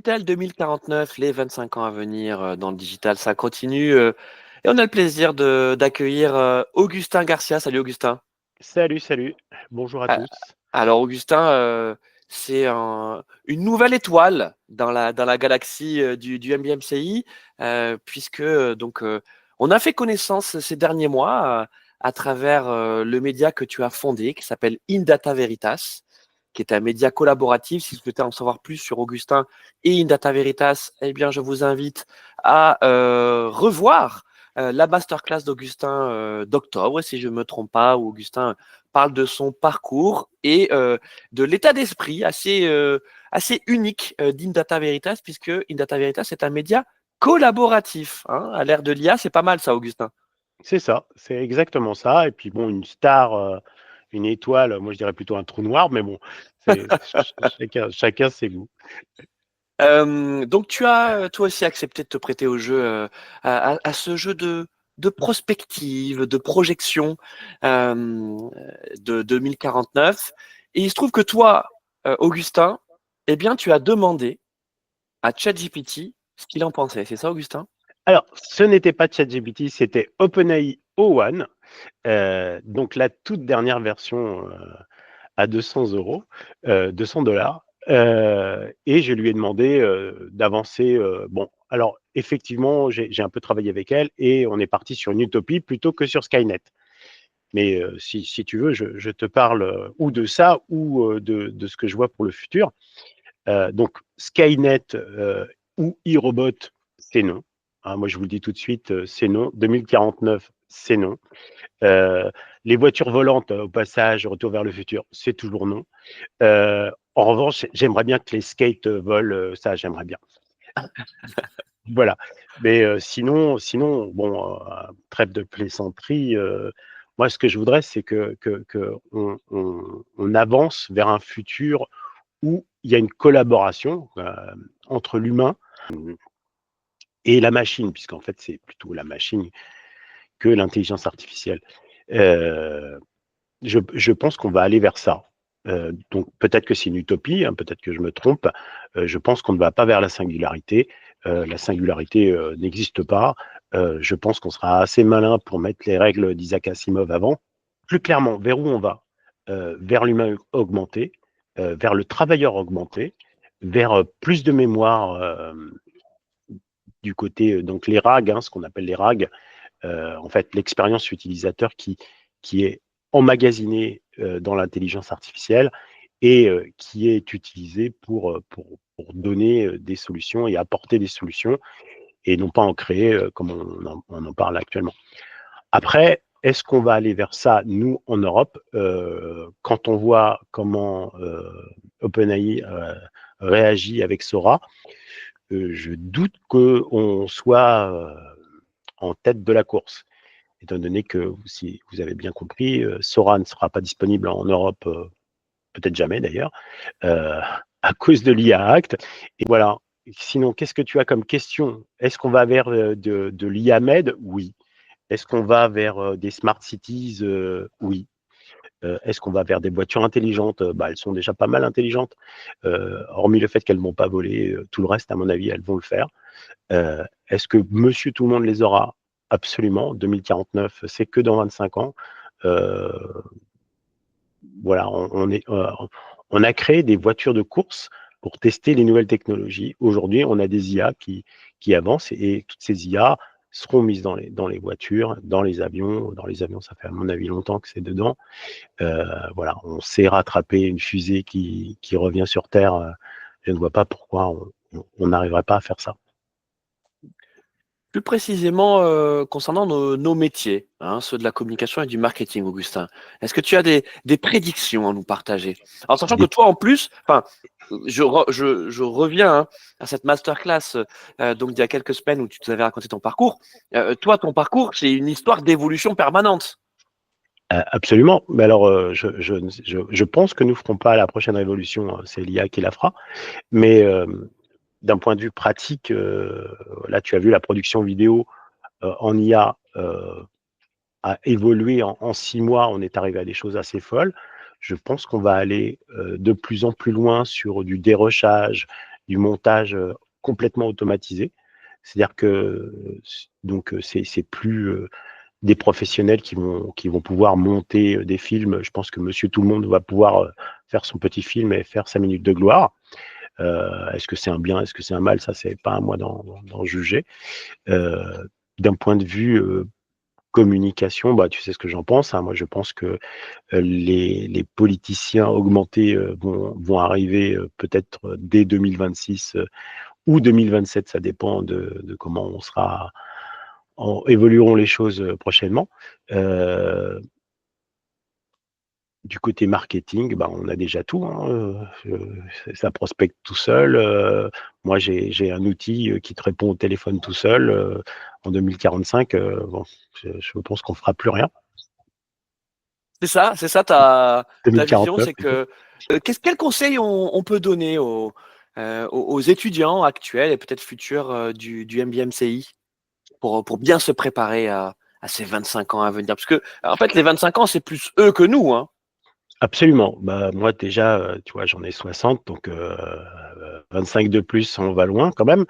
Digital 2049, les 25 ans à venir dans le digital, ça continue. Et on a le plaisir d'accueillir Augustin Garcia. Salut Augustin. Salut, salut. Bonjour à Ah, tous. Alors Augustin, c'est une nouvelle étoile dans la galaxie du MBMCI, puisque on a fait connaissance ces derniers mois à travers le média que tu as fondé, qui s'appelle Indata Veritas, qui est un média collaboratif. Si vous souhaitez en savoir plus sur Augustin et Indata Veritas, eh bien, je vous invite à revoir la masterclass d'Augustin d'octobre, si je ne me trompe pas, où Augustin parle de son parcours et de l'état d'esprit assez unique d'Indata Veritas, puisque Indata Veritas est un média collaboratif. Hein. À l'ère de l'IA, c'est pas mal ça, Augustin. C'est ça, c'est exactement ça. Et puis bon, une star, une étoile, moi je dirais plutôt un trou noir, mais bon, chacun ses goûts. Donc tu as toi aussi accepté de te prêter au jeu, à ce jeu de prospective, de projection de 2049. Et il se trouve que toi, Augustin, eh bien tu as demandé à ChatGPT ce qu'il en pensait. C'est ça, Augustin? Alors, ce n'était pas ChatGPT, c'était OpenAI O1, donc la toute dernière version à 200 €, 200 $. Et je lui ai demandé d'avancer. Bon, alors effectivement, j'ai un peu travaillé avec elle et on est parti sur une utopie plutôt que sur Skynet. Mais si tu veux, je te parle ou de ça ou de ce que je vois pour le futur. Donc, Skynet ou e-robot, c'est non. Hein, moi, je vous le dis tout de suite, c'est non. 2049, c'est non. Euh, les voitures volantes, au passage, retour vers le futur, c'est toujours non. En revanche, j'aimerais bien que les skates volent, ça, j'aimerais bien. Voilà. Mais sinon, bon, trêve de plaisanterie. Moi, ce que je voudrais, c'est que on avance vers un futur où il y a une collaboration entre l'humain et la machine, puisqu'en fait, c'est plutôt la machine que l'intelligence artificielle. Euh, je pense qu'on va aller vers ça. Donc peut-être que c'est une utopie, hein, peut-être que je me trompe. Je pense qu'on ne va pas vers la singularité. La singularité n'existe pas. Je pense qu'on sera assez malin pour mettre les règles d'Isaac Asimov avant. Plus clairement, vers où on va? Vers l'humain augmenté, vers le travailleur augmenté, vers plus de mémoire du côté, donc les RAG, hein, ce qu'on appelle les RAG, en fait l'expérience utilisateur qui est emmagasinée dans l'intelligence artificielle et qui est utilisée pour donner des solutions et apporter des solutions et non pas en créer comme on en parle actuellement. Après, est-ce qu'on va aller vers ça, nous, en Europe, quand on voit comment OpenAI réagit avec Sora, je doute qu'on soit en tête de la course, étant donné que, si vous avez bien compris, Sora ne sera pas disponible en Europe, peut-être jamais d'ailleurs, euh, à cause de l'IA Act. Et voilà. Sinon, qu'est-ce que tu as comme question? Est-ce qu'on va vers de l'IA Med? Oui. Est-ce qu'on va vers des smart cities? Oui. Est-ce qu'on va vers des voitures intelligentes? Bah, elles sont déjà pas mal intelligentes. Hormis le fait qu'elles ne vont pas voler, tout le reste, à mon avis, elles vont le faire. Est-ce que monsieur tout le monde les aura? Absolument. 2049, c'est que dans 25 ans. Euh, voilà, on a créé des voitures de course pour tester les nouvelles technologies. Aujourd'hui, on a des IA qui avancent et toutes ces IA seront mises dans les voitures, dans les avions. Dans les avions, ça fait à mon avis longtemps que c'est dedans. Voilà, on sait rattraper une fusée qui revient sur Terre. Je ne vois pas pourquoi on n'arriverait pas à faire ça. Plus précisément, concernant nos métiers, hein, ceux de la communication et du marketing, Augustin. Est-ce que tu as des prédictions à nous partager? Alors, sachant que Des- toi, en plus, enfin, je reviens hein, à cette masterclass donc d'il y a quelques semaines où tu nous avais raconté ton parcours. Toi, ton parcours, c'est une histoire d'évolution permanente. Absolument. Mais alors, je pense que nous ne ferons pas la prochaine révolution, c'est l'IA qui la fera. Mais d'un point de vue pratique, là, tu as vu la production vidéo en IA a évolué en 6 mois. On est arrivé à des choses assez folles. Je pense qu'on va aller de plus en plus loin sur du dérochage, du montage complètement automatisé. C'est-à-dire que donc c'est plus des professionnels qui vont pouvoir monter des films. Je pense que Monsieur Tout le Monde va pouvoir faire son petit film et faire 5 minutes de gloire. Est-ce que c'est un bien, est-ce que c'est un mal? Ça, c'est pas à moi d'en juger. D'un point de vue communication, bah, tu sais ce que j'en pense, hein. Moi, je pense que les politiciens augmentés vont arriver peut-être dès 2026 ou 2027, ça dépend de comment on sera, évolueront les choses prochainement. Du côté marketing, bah, on a déjà tout, hein, ça prospecte tout seul. Moi, j'ai un outil qui te répond au téléphone tout seul. En 2045, bon, je pense qu'on fera plus rien. C'est ça ta vision, 2049 c'est plutôt. que quel conseil on peut donner aux étudiants actuels et peut-être futurs du MBMCI pour bien se préparer à ces 25 ans à venir? Parce que en fait, les 25 ans, c'est plus eux que nous, hein. Absolument. Bah, moi déjà, tu vois, j'en ai 60, donc 25 de plus, on va loin quand même.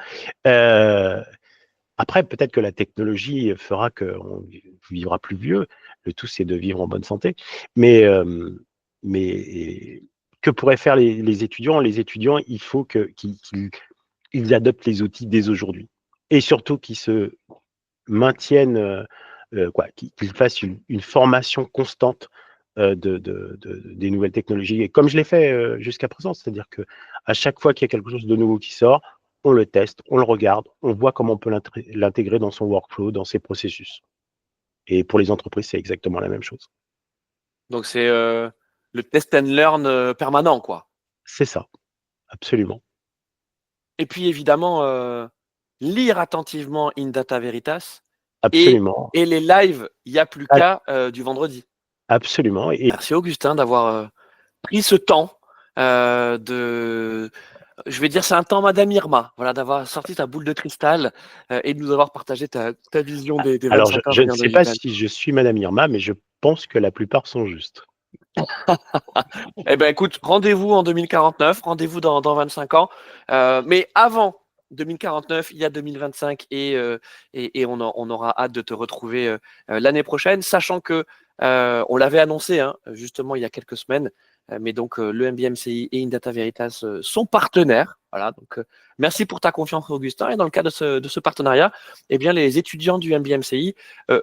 Heu, Après peut-être que la technologie fera qu'on vivra plus vieux. Le tout, c'est de vivre en bonne santé. Mais mais que pourraient faire les étudiants? Les étudiants, il faut qu'ils adoptent les outils dès aujourd'hui et surtout qu'ils se maintiennent, quoi, qu'ils fassent une formation constante, des nouvelles technologies et comme je l'ai fait, jusqu'à présent. C'est-à-dire qu'à chaque fois qu'il y a quelque chose de nouveau qui sort, on le teste, on le regarde, on voit comment on peut l'intégrer dans son workflow, dans ses processus et pour les entreprises, c'est exactement la même chose. Donc c'est le test and learn permanent, quoi. C'est ça, absolument, Et puis évidemment, lire attentivement In Data Veritas et, absolument, et les lives, il n'y a plus a qu'à du vendredi. absolument et Merci Augustin d'avoir pris ce temps je vais dire c'est un temps Madame Irma, voilà, d'avoir sorti ta boule de cristal et de nous avoir partagé ta vision des alors 25 ans à je ne venir de sais pas Viviane. si je suis madame Irma, mais je pense que la plupart sont justes. Eh ben écoute, rendez-vous en 2049, rendez-vous dans 25 ans. Mais avant 2049, il y a 2025 et on aura hâte de te retrouver l'année prochaine, sachant que on l'avait annoncé hein, justement il y a quelques semaines, mais donc le MBMCI et Indata Veritas sont partenaires. Voilà, donc merci pour ta confiance Augustin. Et dans le cadre de ce partenariat, eh bien, les étudiants du MBMCI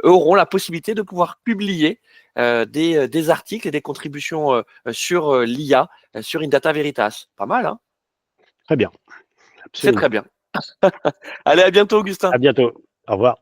auront la possibilité de pouvoir publier des articles et des contributions sur l'IA, sur Indata Veritas. Pas mal, hein? Très bien, C'est très absolument. bien. Allez, à bientôt, Augustin. À bientôt. Au revoir.